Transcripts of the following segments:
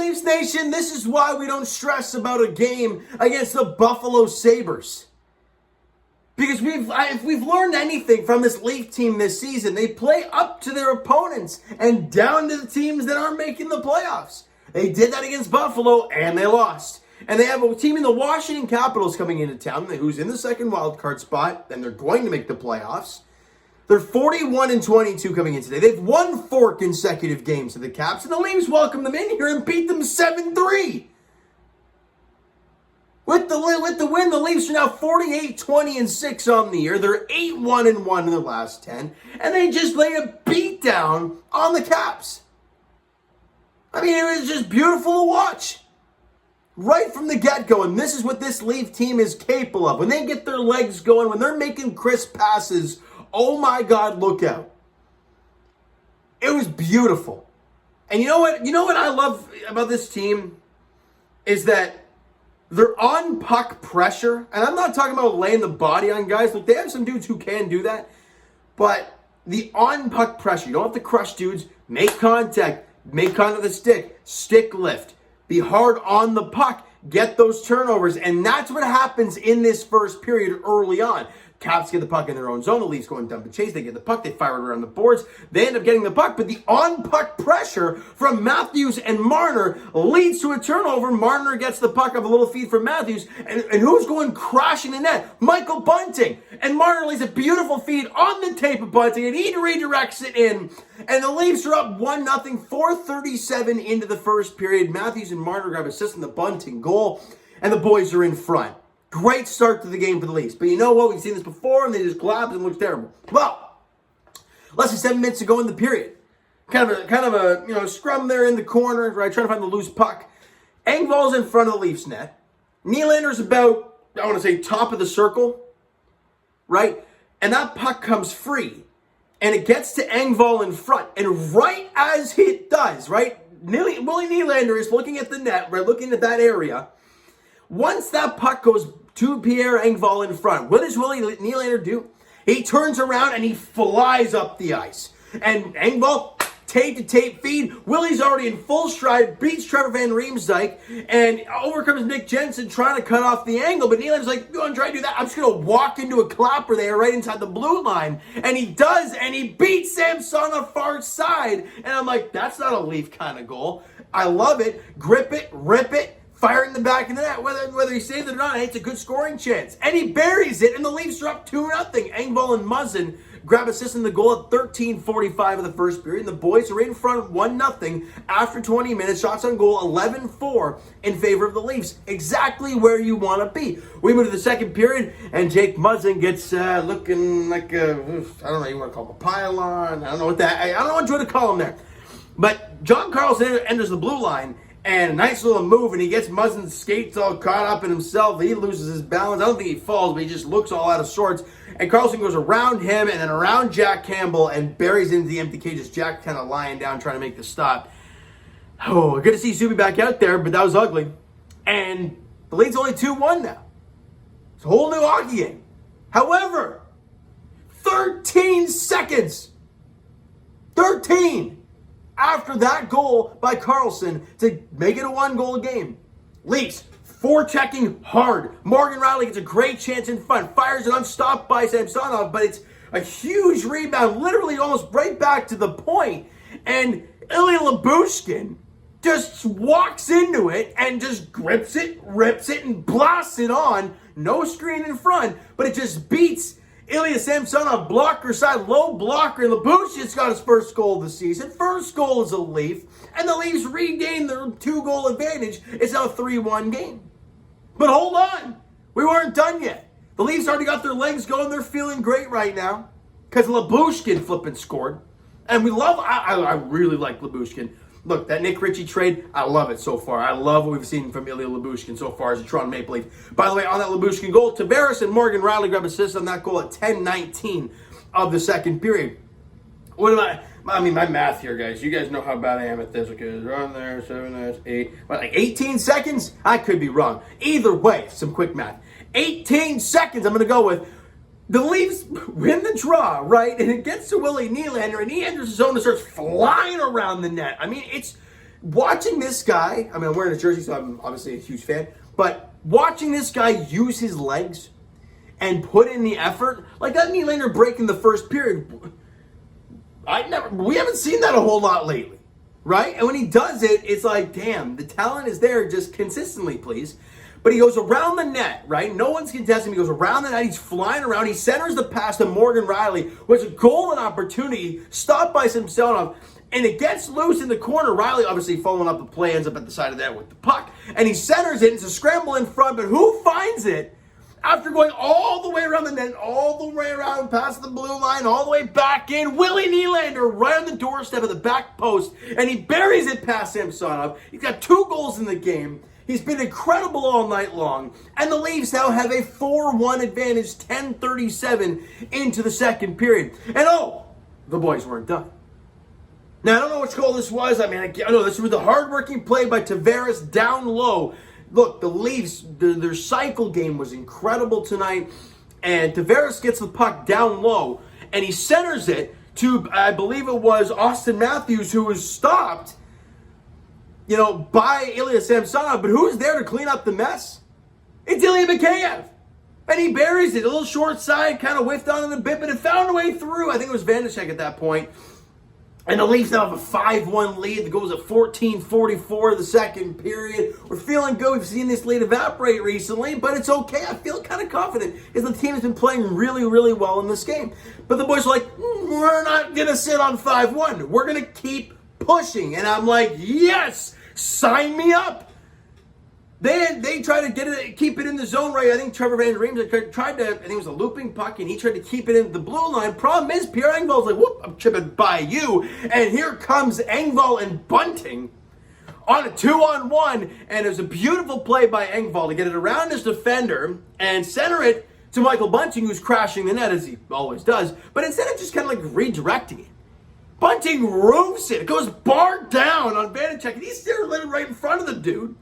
Leafs Nation, this is why we don't stress about a game against the Buffalo Sabres. Because if we've learned anything from this Leaf team this season, they play up to their opponents and down to the teams that aren't making the playoffs. They did that against Buffalo, and they lost. And they have a team in the Washington Capitals coming into town, who's in the second wildcard spot, and they're going to make the playoffs. They're 41-22 coming in today. They've won 4 consecutive games to the Caps, and the Leafs welcomed them in here and beat them 7-3. With the win, the Leafs are now 48-20-6 on the year. They're 8-1-1 in their last 10, and they just laid a beatdown on the Caps. I mean, it was just beautiful to watch. Right from the get-go, and this is what this Leaf team is capable of. When they get their legs going, when they're making crisp passes, oh my God, look out. It was beautiful. And you know what? You know what I love about this team is that they're on puck pressure, and I'm not talking about laying the body on guys. Look, they have some dudes who can do that, but the on puck pressure, you don't have to crush dudes. Make contact with the stick lift, be hard on the puck, get those turnovers, and that's what happens in this first period early on. Caps get the puck in their own zone. The Leafs go and dump and chase. They get the puck. They fire it around the boards. They end up getting the puck, but the on-puck pressure from Matthews and Marner leads to a turnover. Marner gets the puck off a little feed from Matthews, and who's going crashing in net? Michael Bunting. And Marner lays a beautiful feed on the tape of Bunting, and he redirects it in. And the Leafs are up 1-0, 4:37 into the first period. Matthews and Marner grab assist on the Bunting goal, and the boys are in front. Great start to the game for the Leafs. But you know what? We've seen this before, and they just collapse and looks terrible. Well, less than 7 minutes to go in the period. Kind of a scrum there in the corner, right? Trying to find the loose puck. Engvall's in front of the Leafs net. Nylander's about, I want to say, top of the circle, right? And that puck comes free. And it gets to Engvall in front. And right as it does, right? Willie Nylander is looking at the net, right? Looking at that area. Once that puck goes to Pierre Engvall in front, what does Willie Nylander do? He turns around and he flies up the ice. And Engvall, tape-to-tape feed. Willie's already in full stride, beats Trevor Van Riemsdyk, and over comes Nick Jensen trying to cut off the angle. But Nylander's like, you want to try to do that? I'm just going to walk into a clapper there right inside the blue line. And he does, and he beats Samsonov far side. And I'm like, that's not a Leaf kind of goal. I love it. Grip it, rip it. Fire it in the back of the net. Whether he saved it or not, it's a good scoring chance. And he buries it, and the Leafs are up 2-0. Engvall and Muzzin grab assist in the goal at 13:45 of the first period. And the boys are in front 1-0 after 20 minutes. Shots on goal 11-4 in favor of the Leafs. Exactly where you want to be. We move to the second period, and Jake Muzzin gets looking like I don't know, you want to call him a pylon. I don't know what you want to call him there. But John Carlson enters the blue line, and a nice little move, and he gets Muzzin's skates all caught up in himself. He loses his balance. I don't think he falls, but he just looks all out of sorts. And Carlson goes around him and then around Jack Campbell and buries into the empty cages. Jack kind of lying down trying to make the stop. Oh, good to see Subi back out there, but that was ugly. And the lead's only 2-1 now. It's a whole new hockey game. However, 13 seconds. 13. After that goal by Carlson to make it a 1-goal game. Leafs, forechecking hard. Morgan Riley gets a great chance in front. Fires it unstopped by Samsonov, but it's a huge rebound, literally almost right back to the point. And Ilya Lyubushkin just walks into it and just grips it, rips it, and blasts it on. No screen in front, but it just beats Ilya Samsonov, blocker side, low blocker, and Lyubushkin's got his first goal of the season. First goal is a Leaf, and the Leafs regain their 2-goal advantage. It's now a 3-1 game. But hold on, we weren't done yet. The Leafs already got their legs going. They're feeling great right now because Lyubushkin flipping scored. And I really like Lyubushkin. Look, that Nick Ritchie trade, I love it so far. I love what we've seen from Ilya Lyubushkin so far as a Toronto Maple Leaf. By the way, on that Lyubushkin goal, Tavares and Morgan Riley grab assists on that goal at 10:19 of the second period. What am I mean, my math here, guys. You guys know how bad I am at this. Okay, run there, 7, there's 8. What, like 18 seconds? I could be wrong. Either way, some quick math. 18 seconds I'm going to go with. The Leafs win the draw, right? And it gets to Willie Nylander, and he enters the zone and starts flying around the net. I mean, watching this guy, I mean, I'm wearing his jersey, so I'm obviously a huge fan, but watching this guy use his legs and put in the effort, like that Nylander break in the first period, we haven't seen that a whole lot lately, right? And when he does it, it's like, damn, the talent is there, just consistently, please. But he goes around the net, right? No one's contesting him. He goes around the net. He's flying around. He centers the pass to Morgan Riley, which is a golden opportunity, stopped by Samsonov, and it gets loose in the corner. Riley, obviously following up the play, ends up at the side of that with the puck, and he centers it. It's a scramble in front, but who finds it after going all the way around the net, all the way around past the blue line, all the way back in? Willie Nylander right on the doorstep of the back post, and he buries it past Samsonov. He's got 2 goals in the game. He's been incredible all night long. And the Leafs now have a 4-1 advantage, 10:37 into the second period. And the boys weren't done. Now, I don't know which goal this was. I mean, I know this was the hard-working play by Tavares down low. Look, the Leafs, their cycle game was incredible tonight. And Tavares gets the puck down low, and he centers it to, I believe it was Austin Matthews, who was stopped, by Ilya Samsonov, but who's there to clean up the mess? It's Ilya Mikheyev. And he buries it. A little short side, kind of whiffed on it a bit, but it found a way through. I think it was Vanacek at that point. And the Leafs now have a 5-1 lead that goes at 14:44 the second period. We're feeling good. We've seen this lead evaporate recently, but it's okay. I feel kind of confident because the team has been playing really, really well in this game. But the boys are like, we're not going to sit on 5-1. We're going to keep pushing. And I'm like, yes, sign me up. They tried to keep it in the zone, right? I think Trevor Van Reems tried to, I think it was a looping puck, and he tried to keep it in the blue line. Problem is, Pierre Engvall's like, whoop, I'm tripping by you. And here comes Engvall and Bunting on a 2-on-1, and it was a beautiful play by Engvall to get it around his defender and center it to Michael Bunting, who's crashing the net, as he always does. But instead of just kind of like redirecting it, Bunting roofs it. It goes bar down on Vanacek, and he's there living right in front of the dude.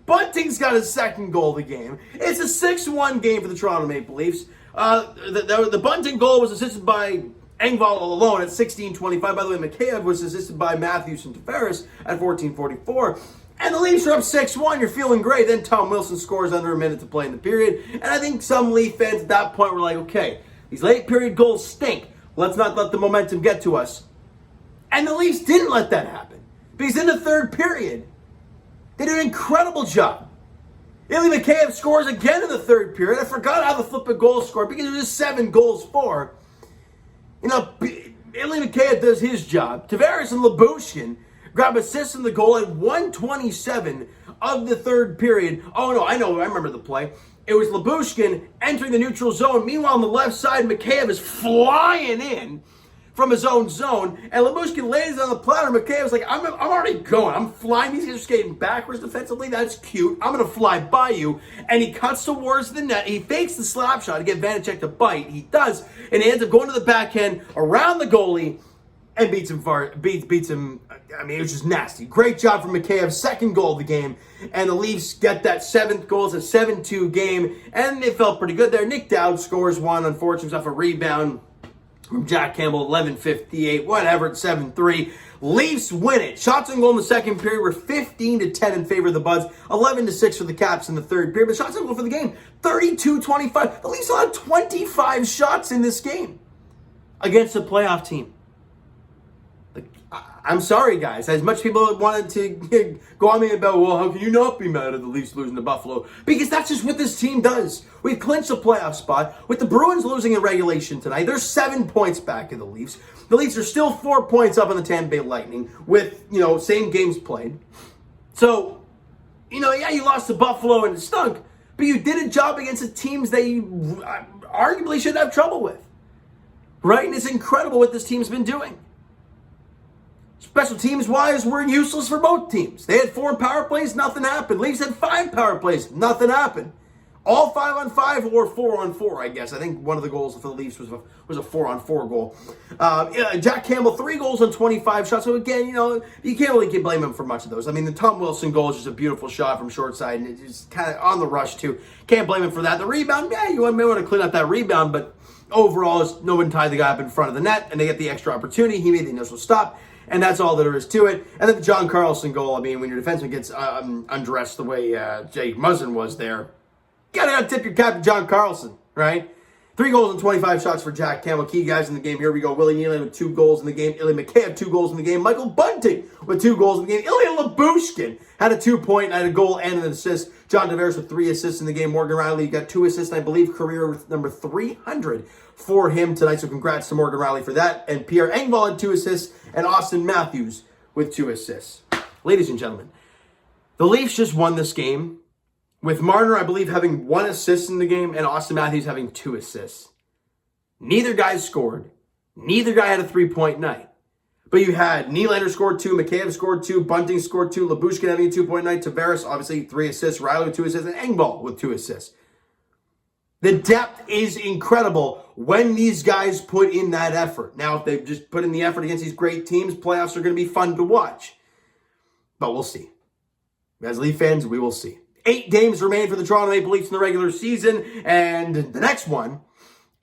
Bunting's got his second goal of the game. It's a 6-1 game for the Toronto Maple Leafs. The Bunting goal was assisted by Engvall alone at 16:25. By the way, Mikheyev was assisted by Matthews and Tavares at 14:44. And the Leafs are up 6-1. You're feeling great. Then Tom Wilson scores under a minute to play in the period. And I think some Leaf fans at that point were like, okay, these late period goals stink. Let's not let the momentum get to us. And the Leafs didn't let that happen. Because in the third period, they did an incredible job. Ilya Mikheyev scores again in the third period. I forgot how the flipping goal scored because it was just 7 goals for. Ilya Mikheyev does his job. Tavares and Lyubushkin grab assists in the goal at 1:27 of the third period. Oh no, I remember the play. It was Lyubushkin entering the neutral zone. Meanwhile, on the left side, Mikheyev is flying in from his own zone, and Lyubushkin lays on the platter. Mikheyev's like, I'm already going. I'm flying. These guys are skating backwards defensively. That's cute. I'm going to fly by you. And he cuts towards the net. He fakes the slap shot to get Vanacek to bite. He does, and he ends up going to the backhand around the goalie and beats him. I mean, it was just nasty. Great job from Mikheyev. Second goal of the game. And the Leafs get that 7th goal. It's a 7-2 game, and they felt pretty good there. Nick Dowd scores one. Unfortunately, off a rebound from Jack Campbell, 11:58, whatever, it's 7-3. Leafs win it. Shots on goal in the second period were 15-10 in favor of the Buds, 11-6 for the Caps in the third period. But shots on goal for the game, 32-25. The Leafs had 25 shots in this game against a playoff team. I'm sorry, guys. As much people wanted to go on me about, well, how can you not be mad at the Leafs losing to Buffalo? Because that's just what this team does. We've clinched a playoff spot. With the Bruins losing in regulation tonight, they're 7 points back of the Leafs. The Leafs are still 4 points up on the Tampa Bay Lightning with, same games played. So, you lost to Buffalo and it stunk, but you did a job against the teams that you arguably should have trouble with. Right? And it's incredible what this team's been doing. Special teams-wise, we're useless for both teams. They had 4 power plays, nothing happened. Leafs had 5 power plays, nothing happened. All 5-on-5 or 4-on-4, I guess. I think one of the goals for the Leafs was a 4-on-4 goal. Jack Campbell, 3 goals on 25 shots. So again, you can't really blame him for much of those. I mean, the Tom Wilson goal is just a beautiful shot from short side, and it's just kind of on the rush too. Can't blame him for that. The rebound, you may want to clean up that rebound, but overall, no one tied the guy up in front of the net, and they get the extra opportunity. He made the initial stop. And that's all there is to it. And then the John Carlson goal, I mean, when your defenseman gets undressed the way Jake Muzzin was there, you gotta tip your cap to John Carlson, right? 3 goals and 25 shots for Jack Campbell. Key guys in the game. Here we go. Willie Nylander with 2 goals in the game. Ilya Mikheyev, 2 goals in the game. Michael Bunting with 2 goals in the game. Ilya Lyubushkin had a 2-point, had a goal and an assist. John Tavares with 3 assists in the game. Morgan Rielly got 2 assists, and I believe career number 300 for him tonight. So congrats to Morgan Rielly for that. And Pierre Engvall had 2 assists, and Austin Matthews with 2 assists. Ladies and gentlemen, the Leafs just won this game, with Marner, I believe, having 1 assist in the game and Austin Matthews having 2 assists. Neither guy scored. Neither guy had a 3-point night. But you had Nylander scored 2, Mikheyev scored 2, Bunting scored 2, Lyubushkin having a 2-point night, Tavares, obviously, 3 assists, Rielly with 2 assists, and Engvall with 2 assists. The depth is incredible when these guys put in that effort. Now, if they just put in the effort against these great teams, playoffs are going to be fun to watch. But we'll see. As Leaf fans, we will see. 8 games remain for the Toronto Maple Leafs in the regular season, and the next one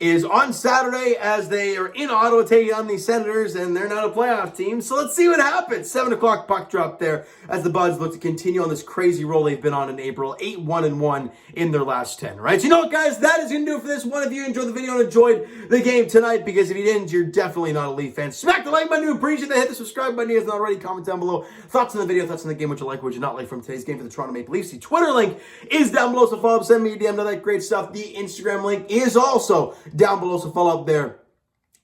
is on Saturday as they are in Ottawa taking on the Senators, and they're not a playoff team. So let's see what happens. 7 o'clock puck drop there as the Buds look to continue on this crazy roll they've been on in April. 8-1-1 in their last 10, right? So you know what, guys? That is going to do it for this one. If you enjoyed the video and enjoyed the game tonight, because if you didn't, you're definitely not a Leaf fan. Smack the like button. Appreciate that. Hit the subscribe button if you not already. Comment down below. Thoughts on the video, thoughts on the game, what you like, what you not like from today's game for the Toronto Maple Leafs. The Twitter link is down below, so follow up, send me a DM, all that great stuff. The Instagram link is also down below, so follow up there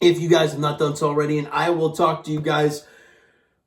if you guys have not done so already. And I will talk to you guys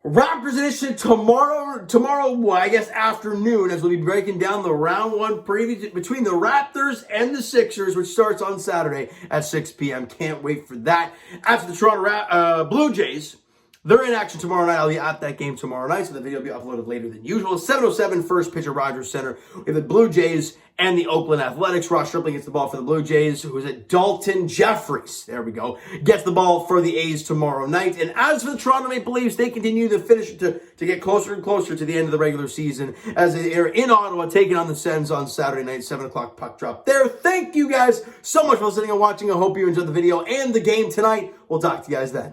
Raptors edition tomorrow, I guess afternoon, as we'll be breaking down the round 1 preview between the Raptors and the Sixers, which starts on Saturday at 6 p.m. Can't wait for that. After the Toronto Blue Jays, they're in action tomorrow night. I'll be at that game tomorrow night, so the video will be uploaded later than usual. 7:07 first pitch at Rogers Center. We have the Blue Jays and the Oakland Athletics. Ross Stripling gets the ball for the Blue Jays. Who is it? Dalton Jeffries. There we go. Gets the ball for the A's tomorrow night. And as for the Toronto Maple Leafs, they continue to finish to get closer and closer to the end of the regular season as they are in Ottawa taking on the Sens on Saturday night, 7 o'clock puck drop there. Thank you guys so much for listening and watching. I hope you enjoyed the video and the game tonight. We'll talk to you guys then.